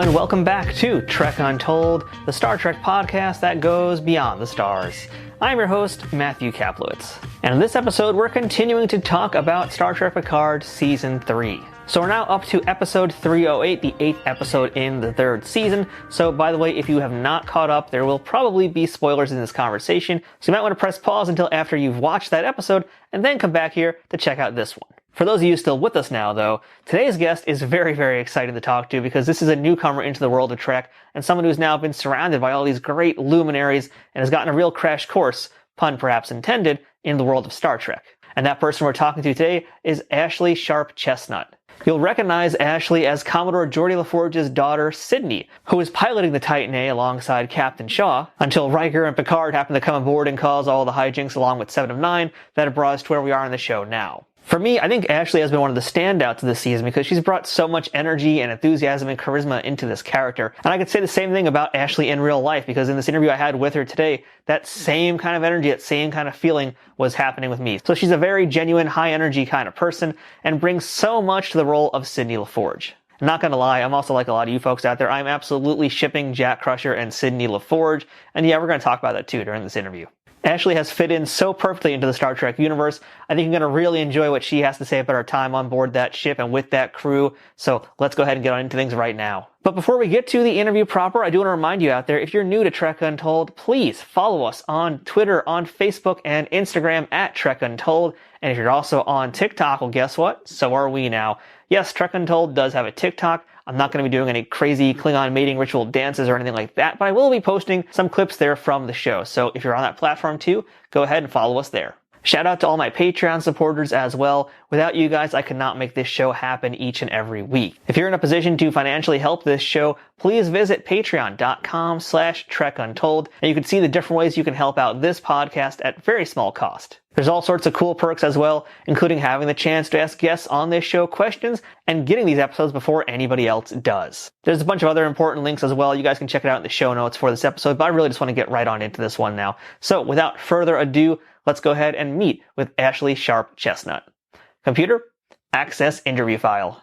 and welcome back to Trek Untold, the Star Trek podcast that goes beyond the stars. I'm your host, Matthew Kaplowitz, and in this episode we're continuing to talk about Star Trek Picard Season 3. So we're now up to episode 308, the 8th episode in the 3rd season. So by the way, if you have not caught up, there will probably be spoilers in this conversation, so you might want to press pause until after you've watched that episode, and then come back here to check out this one. For those of you still with us now, though, today's guest is very, very exciting to talk to because this is a newcomer into the world of Trek and someone who's now been surrounded by all these great luminaries and has gotten a real crash course, pun perhaps intended, in the world of Star Trek. And that person we're talking to today is Ashlei Sharpe Chestnut. You'll recognize Ashlei as Commodore Geordi La Forge's daughter, Sydney, who was piloting the Titan-A alongside Captain Shaw, until Riker and Picard happened to come aboard and cause all the hijinks along with 7 of 9 that have brought us to where we are in the show now. For me, I think Ashlei has been one of the standouts of this season because she's brought so much energy and enthusiasm and charisma into this character. And I could say the same thing about Ashlei in real life because in this interview I had with her today, that same kind of energy, that same kind of feeling was happening with me. So she's a very genuine, high energy kind of person and brings so much to the role of Sidney La Forge. I'm not gonna lie, I'm also like a lot of you folks out there, I'm absolutely shipping Jack Crusher and Sidney La Forge. And yeah, we're gonna talk about that too during this interview. Ashlei has fit in so perfectly into the Star Trek universe. I think you're going to really enjoy what she has to say about her time on board that ship and with that crew. So let's go ahead and get on into things right now. But before we get to the interview proper, I do want to remind you out there, if you're new to Trek Untold, please follow us on Twitter, on Facebook, and Instagram at Trek Untold. And if you're also on TikTok, well, guess what? So are we now. Yes, Trek Untold does have a TikTok. I'm not going to be doing any crazy Klingon mating ritual dances or anything like that, but I will be posting some clips there from the show. So if you're on that platform too, go ahead and follow us there. Shout out to all my Patreon supporters as well. Without you guys, I could not make this show happen each and every week. If you're in a position to financially help this show, please visit patreon.com/trekuntold, and you can see the different ways you can help out this podcast at very small cost. There's all sorts of cool perks as well, including having the chance to ask guests on this show questions and getting these episodes before anybody else does. There's a bunch of other important links as well. You guys can check it out in the show notes for this episode, but I really just want to get right on into this one now. So without further ado, let's go ahead and meet with Ashlei Sharpe Chestnut. Computer, access interview file.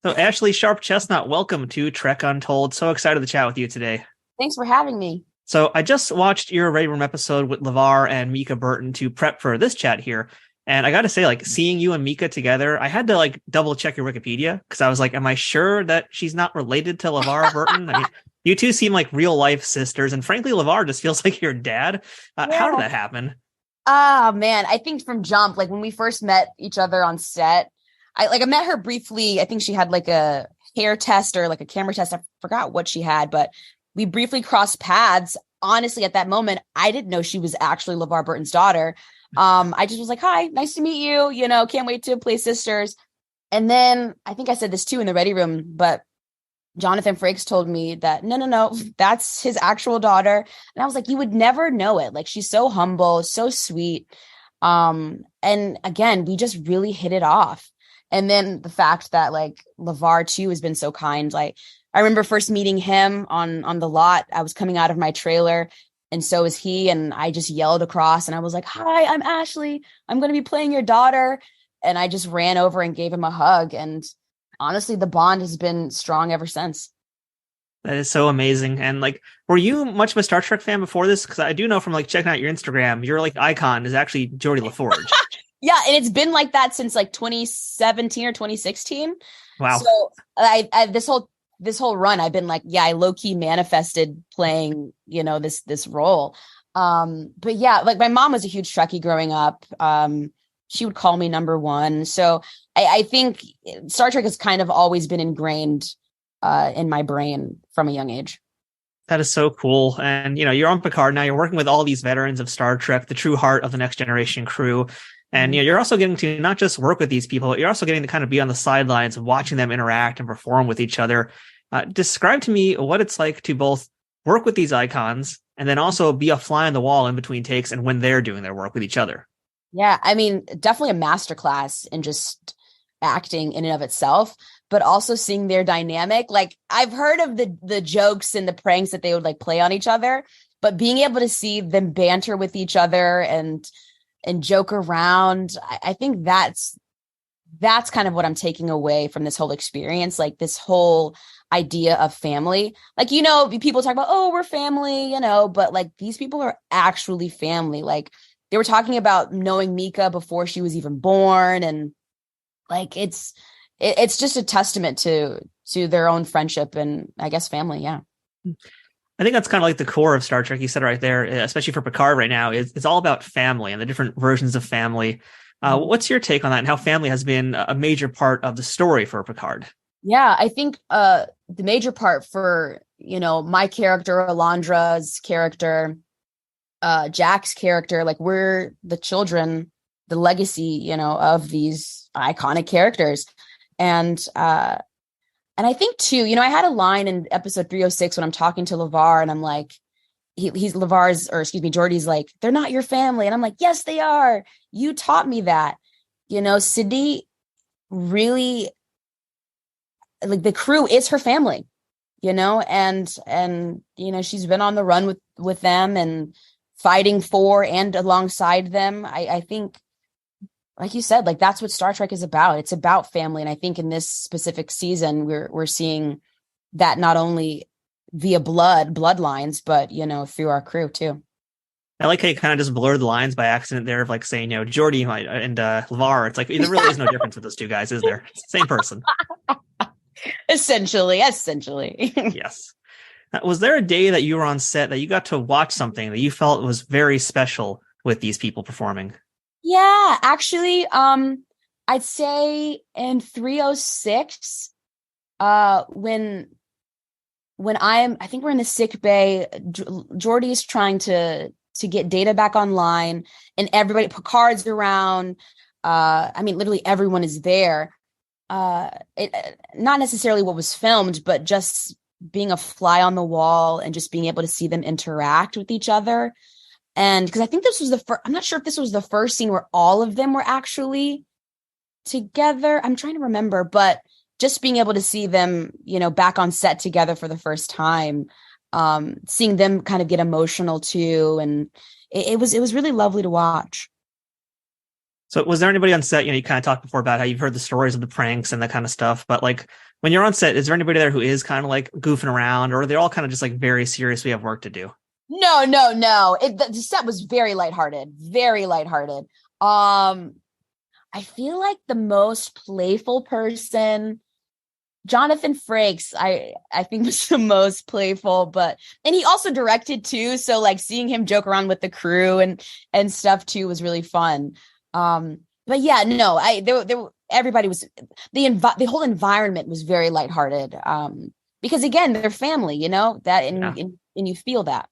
So Ashlei Sharpe Chestnut, welcome to Trek Untold. So excited to chat with you today. Thanks for having me. So I just watched your Ready Room episode with LeVar and Mica Burton to prep for this chat here. And I got to say, like, seeing you and Mica together, I had to like double check your Wikipedia because I was like, am I sure that she's not related to LeVar Burton? I mean, you two seem like real life sisters. And frankly, LeVar just feels like your dad. Yeah. How did that happen? Oh, man. I think from jump, like when we first met each other on set, I met her briefly. I think she had like a hair test or like a camera test. I forgot what she had, but we briefly crossed paths. Honestly, at that moment, I didn't know she was actually LeVar Burton's daughter. I just was like, hi, nice to meet you. You know, can't wait to play sisters. And then I think I said this too in the Ready Room, but Jonathan Frakes told me that, no, that's his actual daughter. And I was like, you would never know it. Like, she's so humble, so sweet. And again, we just really hit it off. And then the fact that like LeVar too has been so kind. Like, I remember first meeting him on the lot. I was coming out of my trailer and so is he. And I just yelled across and I was like, hi, I'm Ashlei. I'm going to be playing your daughter. And I just ran over and gave him a hug. And honestly, the bond has been strong ever since. That is so amazing. And like, were you much of a Star Trek fan before this? Because I do know from like checking out your Instagram, your like icon is actually Geordi La Forge. Yeah, and it's been like that since like 2017 or 2016. Wow. So I this whole run, I've been like, yeah, I low key manifested playing, you know, this role. But yeah, like my mom was a huge Trekkie growing up. She would call me number one. So I think Star Trek has kind of always been ingrained in my brain from a young age. That is so cool. And, you know, you're on Picard now. You're working with all these veterans of Star Trek, the true heart of the next generation crew. And, you know, you're also getting to not just work with these people, but you're also getting to kind of be on the sidelines and watching them interact and perform with each other. Describe to me what it's like to both work with these icons and then also be a fly on the wall in between takes and when they're doing their work with each other. Yeah, I mean, definitely a masterclass in just acting in and of itself, but also seeing their dynamic. Like, I've heard of the jokes and the pranks that they would like play on each other, but being able to see them banter with each other and joke around, I think that's that's kind of what I'm taking away from this whole experience, like this whole idea of family. Like, people talk about, oh, we're family, but like these people are actually family. Like they were talking about knowing Mica before she was even born. And like, it's just a testament to their own friendship and I guess family. Yeah. I think that's kind of like the core of Star Trek. You said right there, especially for Picard right now, it's all about family and the different versions of family. What's your take on that and how family has been a major part of the story for Picard? Yeah, I think the major part for, my character, Alondra's character, Jack's character, like we're the children, the legacy, of these iconic characters. And I think too, I had a line in episode 306 when I'm talking to LeVar and I'm like, Geordi's like, they're not your family. And I'm like, yes, they are. You taught me that. Sidney really, like the crew is her family, and she's been on the run with them and fighting for and alongside them. I think, like you said, like that's what Star Trek is about. It's about family. And I think in this specific season, we're seeing that not only via bloodlines, but, through our crew too. I like how you kind of just blurred the lines by accident there of like saying, Geordi and LeVar. It's like, there really is no difference with those two guys, is there? It's the same person. Essentially. Yes. Was there a day that you were on set that you got to watch something that you felt was very special with these people performing? Yeah, actually, I'd say in 306, when I think we're in the sick bay, Geordi's trying to get Data back online and Picard's around. Literally everyone is there. Not necessarily what was filmed, but just being a fly on the wall and just being able to see them interact with each other. And because I think this was the first, I'm not sure if this was the first scene where all of them were actually together. I'm trying to remember, but just being able to see them, back on set together for the first time, seeing them kind of get emotional too. And it was really lovely to watch. So was there anybody on set, you kind of talked before about how you've heard the stories of the pranks and that kind of stuff, but like when you're on set, is there anybody there who is kind of like goofing around, or are they all kind of just like very serious, we have work to do? No. The set was very lighthearted. I feel like the most playful person, Jonathan Frakes, I think was the most playful, and he also directed too. So like seeing him joke around with the crew and stuff too was really fun. But yeah, no, everybody was, the whole environment was very lighthearted. Because again, they're family, and you feel that.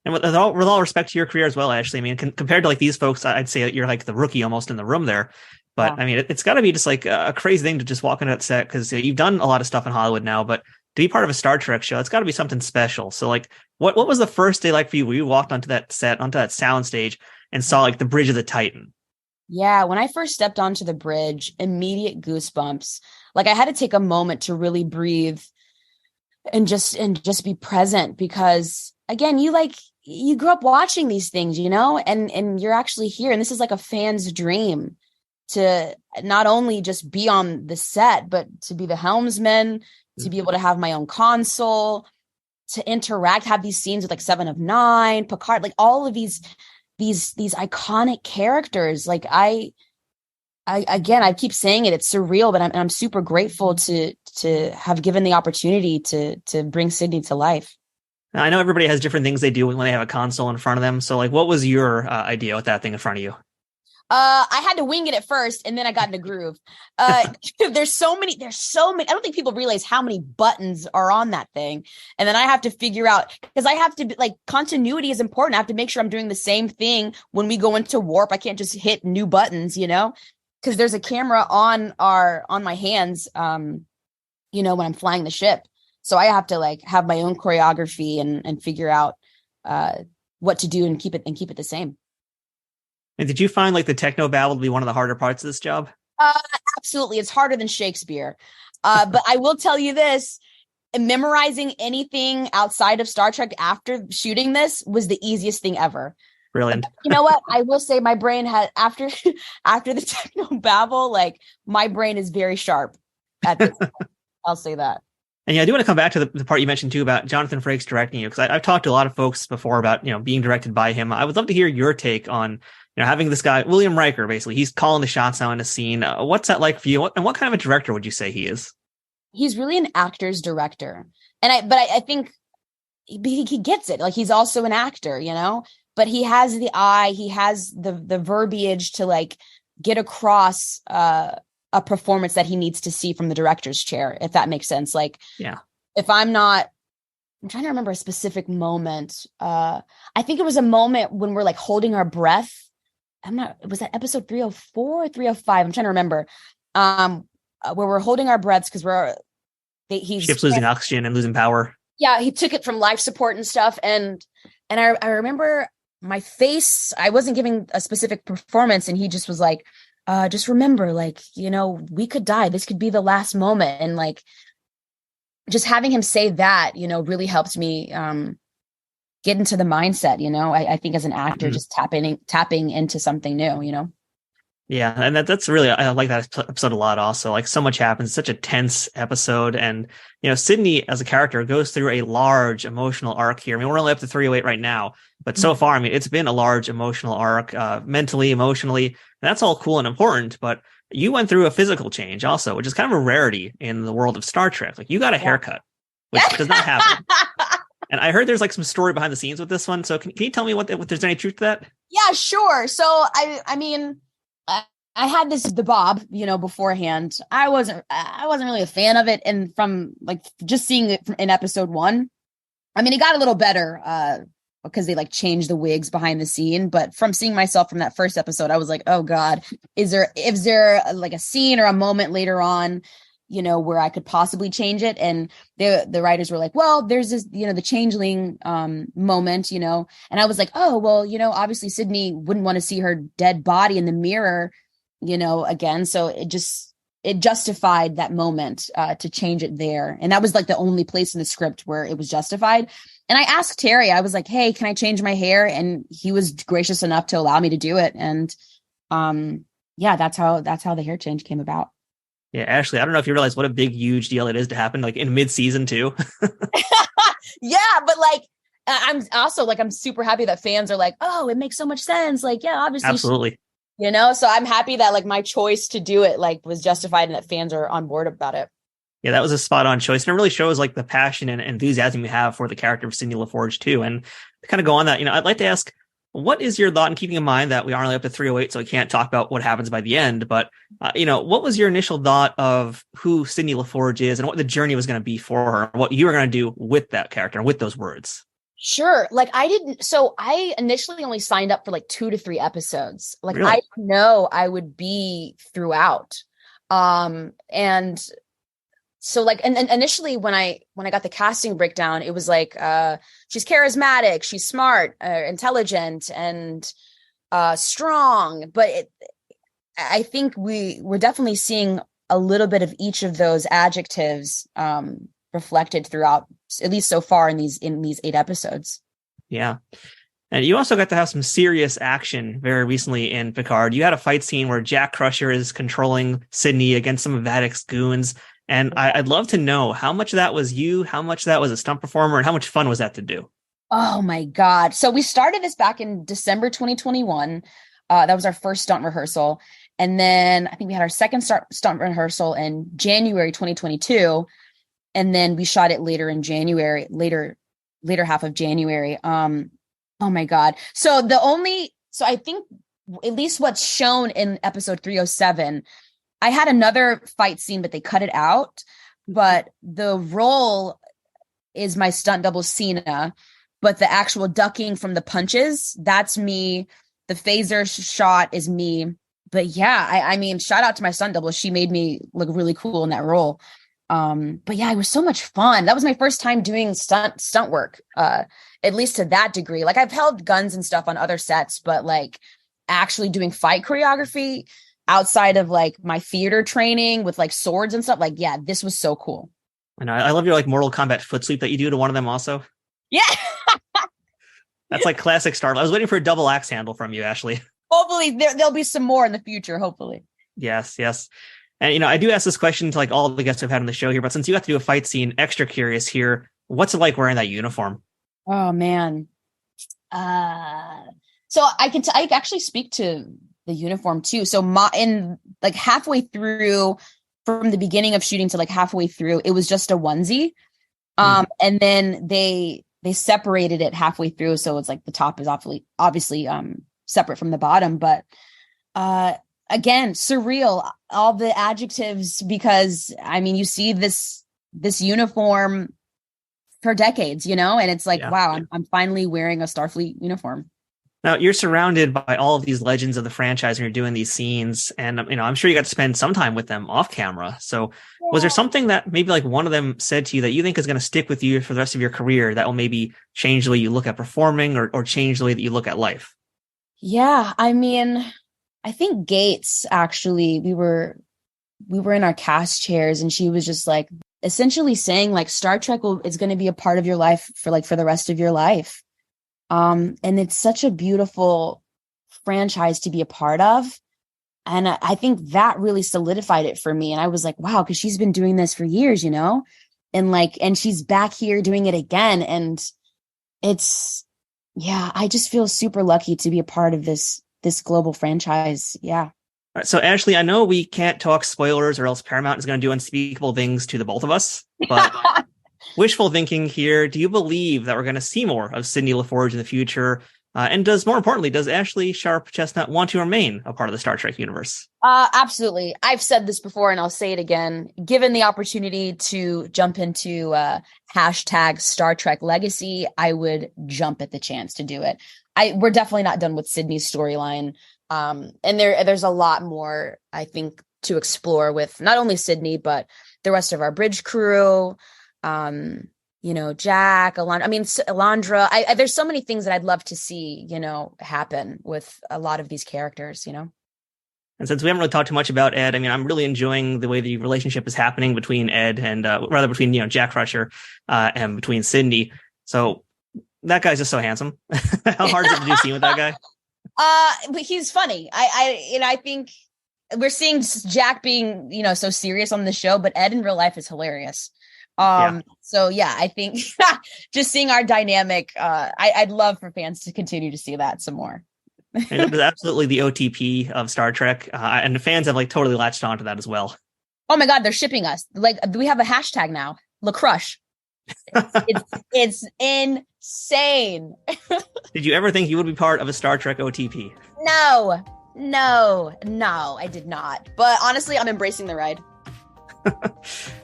And with all respect to your career as well, Ashley, I mean, compared to like these folks, I'd say you're like the rookie almost in the room there. But yeah. I mean, it's got to be just like a crazy thing to just walk into that set, because you've done a lot of stuff in Hollywood now, but to be part of a Star Trek show, it's got to be something special. So like, what was the first day like for you when you walked onto that set, onto that sound stage and saw like the bridge of the Titan? Yeah, when I first stepped onto the bridge, immediate goosebumps. Like I had to take a moment to really breathe and just be present, because again, you grew up watching these things, and you're actually here. And this is like a fan's dream to not only just be on the set, but to be the helmsman, to be able to have my own console, to interact, have these scenes with like Seven of Nine, Picard, like all of these iconic characters. Like I keep saying it, it's surreal, but I'm super grateful to have given the opportunity to bring Sidney to life. I know everybody has different things they do when they have a console in front of them. So like, what was your idea with that thing in front of you? I had to wing it at first, and then I got in the groove. There's so many. I don't think people realize how many buttons are on that thing. And then I have to figure out, because I have to, like, continuity is important. I have to make sure I'm doing the same thing when we go into warp. I can't just hit new buttons, because there's a camera on my hands, when I'm flying the ship. So I have to like have my own choreography and figure out what to do and keep it the same. And did you find like the techno babble to be one of the harder parts of this job? Absolutely. It's harder than Shakespeare. But I will tell you this, memorizing anything outside of Star Trek after shooting this was the easiest thing ever. Brilliant. You know what? I will say my brain had after the techno babble, like my brain is very sharp at this point. I'll say that. And yeah, I do want to come back to the part you mentioned too about Jonathan Frakes directing you, because I've talked to a lot of folks before about, being directed by him. I would love to hear your take on, having this guy, William Riker, basically, he's calling the shots now in a scene. What's that like for you? And what kind of a director would you say he is? He's really an actor's director. And I think he gets it. Like, he's also an actor, but he has the eye, he has the verbiage to like get across, a performance that he needs to see from the director's chair, if that makes sense. Like, yeah, if I'm trying to remember a specific moment. I think it was a moment when we're like holding our breath. Was that episode 304 or 305? I'm trying to remember. Where we're holding our breaths because he's ship's losing oxygen and losing power. Yeah, he took it from life support and stuff. And I remember my face, I wasn't giving a specific performance, and he just was like, just remember, like, we could die. This could be the last moment. And like, just having him say that, really helped me get into the mindset, I think as an actor, just tapping into something new. Yeah. And that's really, I like that episode a lot also. Like, so much happens, such a tense episode. And, Sidney as a character goes through a large emotional arc here. I mean, we're only up to 308 right now, but so far, it's been a large emotional arc, mentally, emotionally, and that's all cool and important. But you went through a physical change also, which is kind of a rarity in the world of Star Trek. Like, you got a haircut, which does not happen. And I heard there's like some story behind the scenes with this one. So can you tell me if there's any truth to that? Yeah, sure. So I had the bob, beforehand. I wasn't really a fan of it. And from like just seeing it in episode 1, it got a little better because they like changed the wigs behind the scene. But from seeing myself from that first episode, I was like, oh God, is there like a scene or a moment later on, where I could possibly change it? And the writers were like, well, there's this, the changeling moment, and I was like, oh, well, obviously Sidney wouldn't want to see her dead body in the mirror, again. So it justified that moment to change it there. And that was like the only place in the script where it was justified. And I asked Terry, I was like, hey, can I change my hair? And he was gracious enough to allow me to do it. And that's how the hair change came about. Yeah, Ashley, I don't know if you realize what a big, huge deal it is to happen like in mid-season too. Yeah, but like, I'm also like, I'm super happy that fans are like, oh, it makes so much sense. Like, yeah, obviously. Absolutely. So I'm happy that like my choice to do it like was justified and that fans are on board about it. Yeah, that was a spot on choice. And it really shows like the passion and enthusiasm you have for the character of Sidney La Forge too. And to kind of go on that, I'd like to ask, what is your thought, and keeping in mind that we are only up to 308, so we can't talk about what happens by the end, but, what was your initial thought of who Sidney La Forge is and what the journey was going to be for her, what you were going to do with that character, with those words? Sure. Like I initially only signed up for like 2 to 3 episodes. Like, really? I didn't know I would be throughout. And so like, and initially when I got the casting breakdown, it was like, she's charismatic, she's smart, intelligent, and strong. But I think we're definitely seeing a little bit of each of those adjectives reflected throughout, at least so far in these 8 episodes. Yeah. And you also got to have some serious action very recently in Picard. You had a fight scene where Jack Crusher is controlling Sidney against some of Vadic's goons. And I'd love to know how much of that was you, how much of that was a stunt performer, and how much fun was that to do? Oh my God. So we started this back in December 2021. That was our first stunt rehearsal. And then I think we had our second stunt rehearsal in January 2022. And then we shot it later in January, later half of January. Oh my God. So I think at least what's shown in episode 307, I had another fight scene, but they cut it out. But the role is my stunt double Cena, but the actual ducking from the punches, that's me. The phaser shot is me. But yeah, shout out to my stunt double. She made me look really cool in that role. But yeah, it was so much fun. That was my first time doing stunt work, at least to that degree. Like, I've held guns and stuff on other sets, but like actually doing fight choreography outside of like my theater training with like swords and stuff, like, yeah, this was so cool. And I love your like Mortal Kombat foot sweep that you do to one of them also. Yeah. That's like classic Star. I was waiting for a double axe handle from you, Ashley. Hopefully there'll be some more in the future, hopefully. Yes. And, I do ask this question to like all the guests I've had on the show here, but since you got to do a fight scene, extra curious here, what's it like wearing that uniform? Oh, man. So I actually speak to the uniform too. So in like halfway through, from the beginning of shooting to like halfway through, it was just a onesie. And then they separated it halfway through. So it's like the top is obviously separate from the bottom, but again, surreal, all the adjectives, because I mean, you see this uniform for decades, and it's like, wow, I'm finally wearing a Starfleet uniform. Now you're surrounded by all of these legends of the franchise and you're doing these scenes, and I'm sure you got to spend some time with them off camera. So was there something that maybe like one of them said to you that you think is going to stick with you for the rest of your career that will maybe change the way you look at performing or change the way that you look at life? Yeah, I mean, I think Gates, actually, we were in our cast chairs and she was just like essentially saying like Star Trek is going to be a part of your life for the rest of your life. And it's such a beautiful franchise to be a part of. And I think that really solidified it for me. And I was like, wow, because she's been doing this for years, and she's back here doing it again. And I just feel super lucky to be a part of this global franchise. Yeah. All right, so Ashley, I know we can't talk spoilers or else Paramount is going to do unspeakable things to the both of us, but wishful thinking here. Do you believe that we're going to see more of Sidney La Forge in the future? And more importantly, does Ashlei Sharpe Chestnut want to remain a part of the Star Trek universe? Absolutely. I've said this before and I'll say it again. Given the opportunity to jump into hashtag Star Trek Legacy, I would jump at the chance to do it. We're definitely not done with Sidney's storyline. And there's a lot more, I think, to explore with not only Sidney, but the rest of our bridge crew. Jack, Alondra. There's so many things that I'd love to see, happen with a lot of these characters, And since we haven't really talked too much about Ed, I'm really enjoying the way the relationship is happening between Ed and between Jack Crusher and between Sidney. So that guy's just so handsome. How hard is it to do a scene with that guy? But he's funny. I think we're seeing Jack being, so serious on the show, but Ed in real life is hilarious. So yeah, I think just seeing our dynamic, I'd love for fans to continue to see that some more. It was absolutely the OTP of Star Trek, and the fans have totally latched onto that as well. Oh my God, they're shipping us. We have a hashtag now, LaCrush. It's insane. Did you ever think you would be part of a Star Trek OTP? No, I did not. But honestly, I'm embracing the ride. All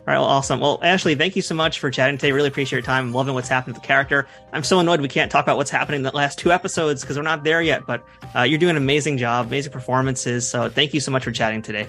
right, well, awesome. Well, Ashley, thank you so much for chatting today. Really appreciate your time. I'm loving what's happening with the character. I'm so annoyed we can't talk about what's happening in the last 2 episodes because we're not there yet, but you're doing an amazing job, amazing performances. So thank you so much for chatting today.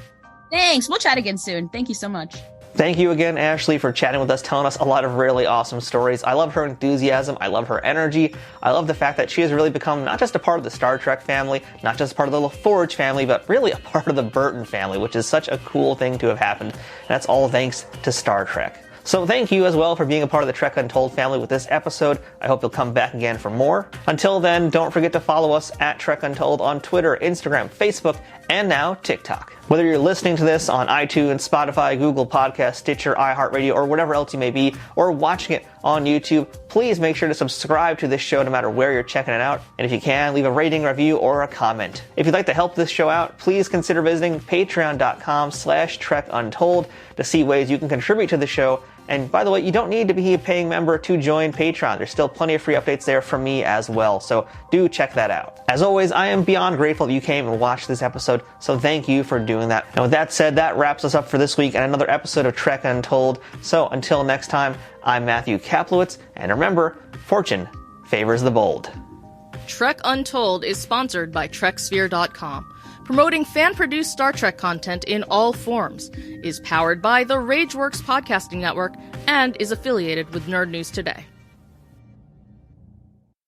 Thanks. We'll chat again soon. Thank you so much. Thank you again, Ashley, for chatting with us, telling us a lot of really awesome stories. I love her enthusiasm. I love her energy. I love the fact that she has really become not just a part of the Star Trek family, not just part of the La Forge family, but really a part of the Burton family, which is such a cool thing to have happened. And that's all thanks to Star Trek. So thank you as well for being a part of the Trek Untold family with this episode. I hope you'll come back again for more. Until then, don't forget to follow us at Trek Untold on Twitter, Instagram, Facebook, and now TikTok. Whether you're listening to this on iTunes, Spotify, Google Podcasts, Stitcher, iHeartRadio, or whatever else you may be, or watching it on YouTube, please make sure to subscribe to this show no matter where you're checking it out. And if you can, leave a rating, review, or a comment. If you'd like to help this show out, please consider visiting patreon.com/Trek Untold to see ways you can contribute to the show. And by the way, you don't need to be a paying member to join Patreon. There's still plenty of free updates there from me as well, so do check that out. As always, I am beyond grateful that you came and watched this episode, so thank you for doing that. And with that said, that wraps us up for this week and another episode of Trek Untold. So until next time, I'm Matthew Kaplowitz, and remember, fortune favors the bold. Trek Untold is sponsored by TrekSphere.com. Promoting fan-produced Star Trek content in all forms, is powered by the Rageworks podcasting network, and is affiliated with Nerd News Today.